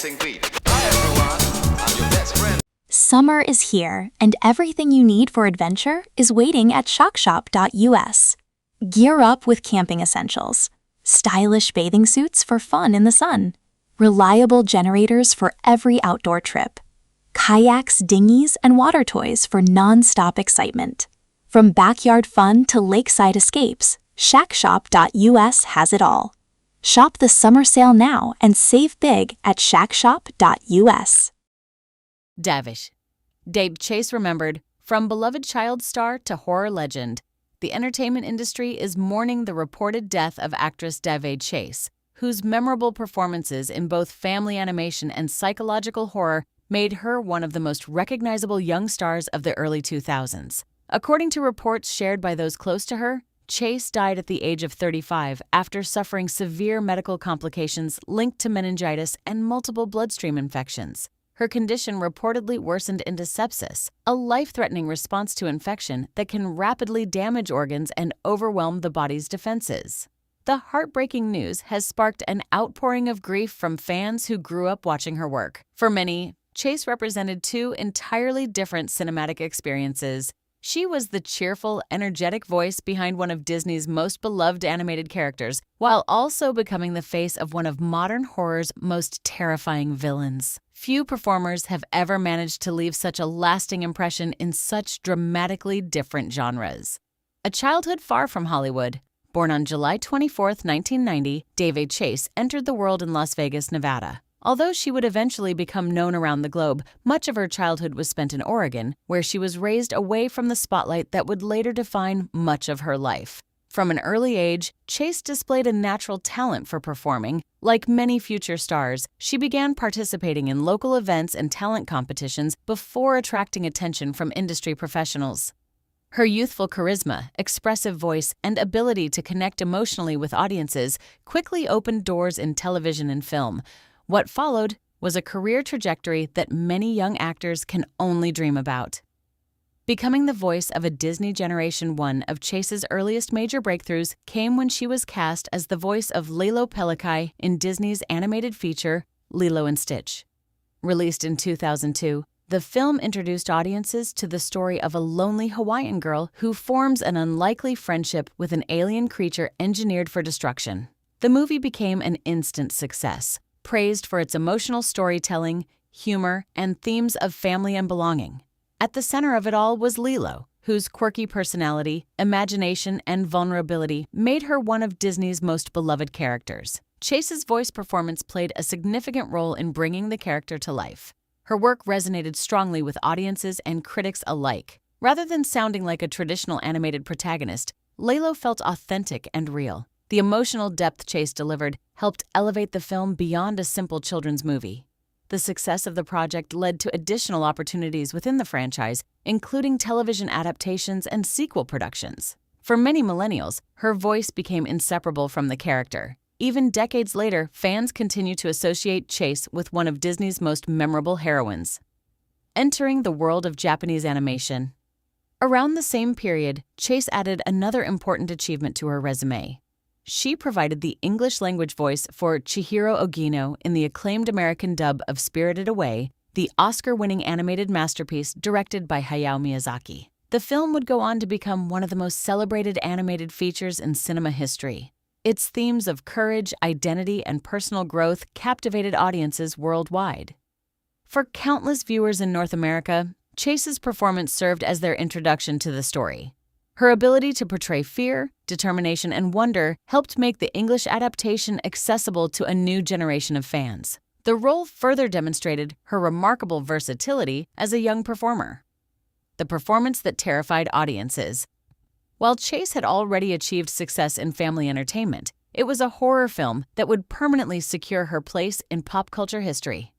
dancing beat. Hi everyone, I'm your best friend. Summer is here, and everything you need for adventure is waiting at shockshop.us. Gear up with camping essentials, stylish bathing suits for fun in the sun, reliable generators for every outdoor trip, kayaks, dinghies, and water toys for non-stop excitement. From backyard fun to lakeside escapes, shackshop.us has it all. Shop the summer sale now and save big at shackshop.us. Daveigh Chase remembered, from beloved child star to horror legend, the entertainment industry is mourning the reported death of actress Daveigh Chase, whose memorable performances in both family animation and psychological horror made her one of the most recognizable young stars of the early 2000s. According to reports shared by those close to her, Chase died at the age of 35 after suffering severe medical complications linked to meningitis and multiple bloodstream infections. Her condition reportedly worsened into sepsis, a life-threatening response to infection that can rapidly damage organs and overwhelm the body's defenses. The heartbreaking news has sparked an outpouring of grief from fans who grew up watching her work. For many, Chase represented two entirely different cinematic experiences. She was the cheerful, energetic voice behind one of Disney's most beloved animated characters, while also becoming the face of one of modern horror's most terrifying villains. Few performers have ever managed to leave such a lasting impression in such dramatically different genres. A childhood far from Hollywood. Born on July 24, 1990, Daveigh Chase entered the world in Las Vegas, Nevada. Although she would eventually become known around the globe, much of her childhood was spent in Oregon, where she was raised away from the spotlight that would later define much of her life. From an early age, Chase displayed a natural talent for performing. Like many future stars, she began participating in local events and talent competitions before attracting attention from industry professionals. Her youthful charisma, expressive voice, and ability to connect emotionally with audiences quickly opened doors in television and film. What followed was a career trajectory that many young actors can only dream about. Becoming the voice of a Disney Generation 1 of Chase's earliest major breakthroughs came when she was cast as the voice of Lilo in Disney's animated feature, Lilo and Stitch. Released in 2002, the film introduced audiences to the story of a lonely Hawaiian girl who forms an unlikely friendship with an alien creature engineered for destruction. The movie became an instant success, praised for its emotional storytelling, humor, and themes of family and belonging. At the center of it all was Lilo, whose quirky personality, imagination, and vulnerability made her one of Disney's most beloved characters. Chase's voice performance played a significant role in bringing the character to life. Her work resonated strongly with audiences and critics alike. Rather than sounding like a traditional animated protagonist, Lilo felt authentic and real. The emotional depth Chase delivered helped elevate the film beyond a simple children's movie. The success of the project led to additional opportunities within the franchise, including television adaptations and sequel productions. For many millennials, her voice became inseparable from the character. Even decades later, fans continue to associate Chase with one of Disney's most memorable heroines. Entering the world of Japanese animation. Around the same period, Chase added another important achievement to her resume. She provided the English-language voice for Chihiro Ogino in the acclaimed American dub of Spirited Away, the Oscar-winning animated masterpiece directed by Hayao Miyazaki. The film would go on to become one of the most celebrated animated features in cinema history. Its themes of courage, identity, and personal growth captivated audiences worldwide. For countless viewers in North America, Chase's performance served as their introduction to the story. Her ability to portray fear, determination, and wonder helped make the English adaptation accessible to a new generation of fans. The role further demonstrated her remarkable versatility as a young performer. The performance that terrified audiences. While Chase had already achieved success in family entertainment, it was a horror film that would permanently secure her place in pop culture history.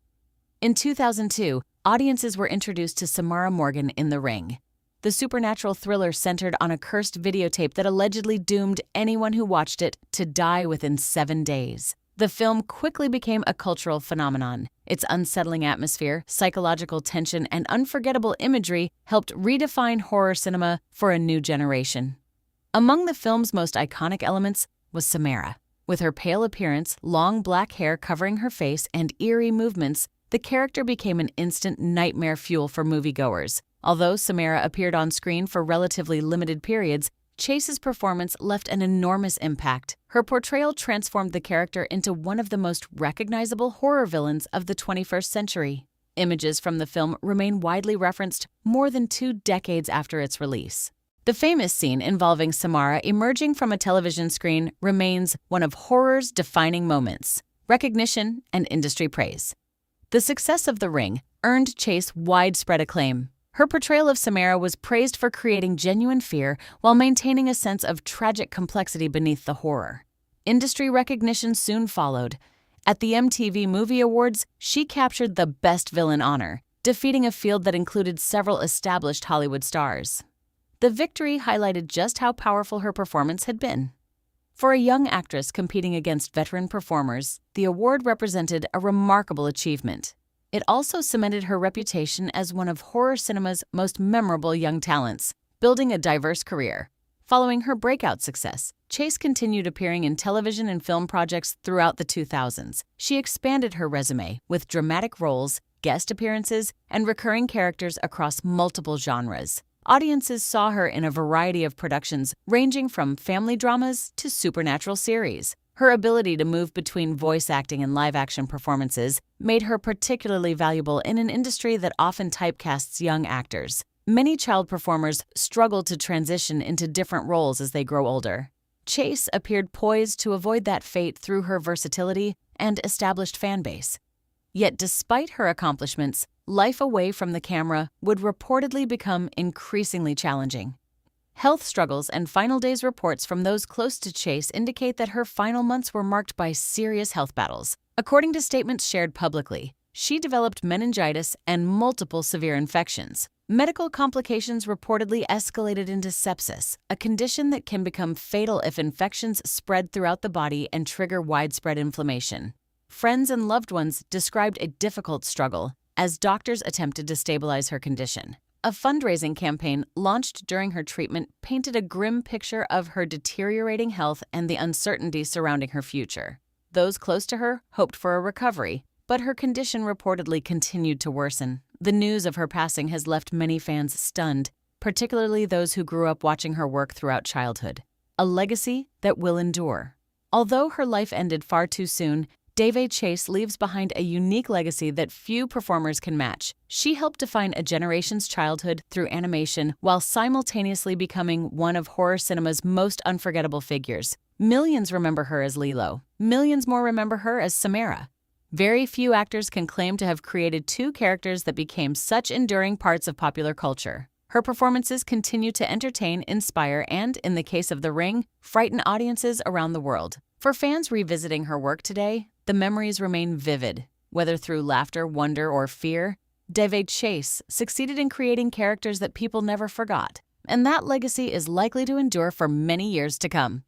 In 2002, audiences were introduced to Samara Morgan in The Ring. The supernatural thriller centered on a cursed videotape that allegedly doomed anyone who watched it to die within 7 days. The film quickly became a cultural phenomenon. Its unsettling atmosphere, psychological tension, and unforgettable imagery helped redefine horror cinema for a new generation. Among the film's most iconic elements was Samara, With her pale appearance, long black hair covering her face, and eerie movements, the character became an instant nightmare fuel for moviegoers. Although Samara appeared on screen for relatively limited periods, Chase's performance left an enormous impact. Her portrayal transformed the character into one of the most recognizable horror villains of the 21st century. Images from the film remain widely referenced more than 2 decades after its release. The famous scene involving Samara emerging from a television screen remains one of horror's defining moments, recognition and industry praise. The success of The Ring earned Chase widespread acclaim. Her portrayal of Samara was praised for creating genuine fear while maintaining a sense of tragic complexity beneath the horror. Industry recognition soon followed. At the MTV Movie Awards, she captured the Best Villain honor, defeating a field that included several established Hollywood stars. The victory highlighted just how powerful her performance had been. For a young actress competing against veteran performers, the award represented a remarkable achievement. It also cemented her reputation as one of horror cinema's most memorable young talents, building a diverse career. Following her breakout success, Chase continued appearing in television and film projects throughout the 2000s. She expanded her resume with dramatic roles, guest appearances, and recurring characters across multiple genres. Audiences saw her in a variety of productions, ranging from family dramas to supernatural series. Her ability to move between voice acting and live-action performances made her particularly valuable in an industry that often typecasts young actors. Many child performers struggle to transition into different roles as they grow older. Chase appeared poised to avoid that fate through her versatility and established fan base. Yet despite her accomplishments, life away from the camera would reportedly become increasingly challenging. Health struggles and final days reports from those close to Chase indicate that her final months were marked by serious health battles. According to statements shared publicly, she developed meningitis and multiple severe infections. Medical complications reportedly escalated into sepsis, a condition that can become fatal if infections spread throughout the body and trigger widespread inflammation. Friends and loved ones described a difficult struggle as doctors attempted to stabilize her condition. A fundraising campaign launched during her treatment painted a grim picture of her deteriorating health and the uncertainty surrounding her future. Those close to her hoped for a recovery, but her condition reportedly continued to worsen. The news of her passing has left many fans stunned, particularly those who grew up watching her work throughout childhood. A legacy that will endure. Although her life ended far too soon, Daveigh Chase leaves behind a unique legacy that few performers can match. She helped define a generation's childhood through animation while simultaneously becoming one of horror cinema's most unforgettable figures. Millions remember her as Lilo. Millions more remember her as Samara. Very few actors can claim to have created 2 characters that became such enduring parts of popular culture. Her performances continue to entertain, inspire, and, in the case of The Ring, frighten audiences around the world. For fans revisiting her work today, the memories remain vivid. Whether through laughter, wonder, or fear, Daveigh Chase succeeded in creating characters that people never forgot. And that legacy is likely to endure for many years to come.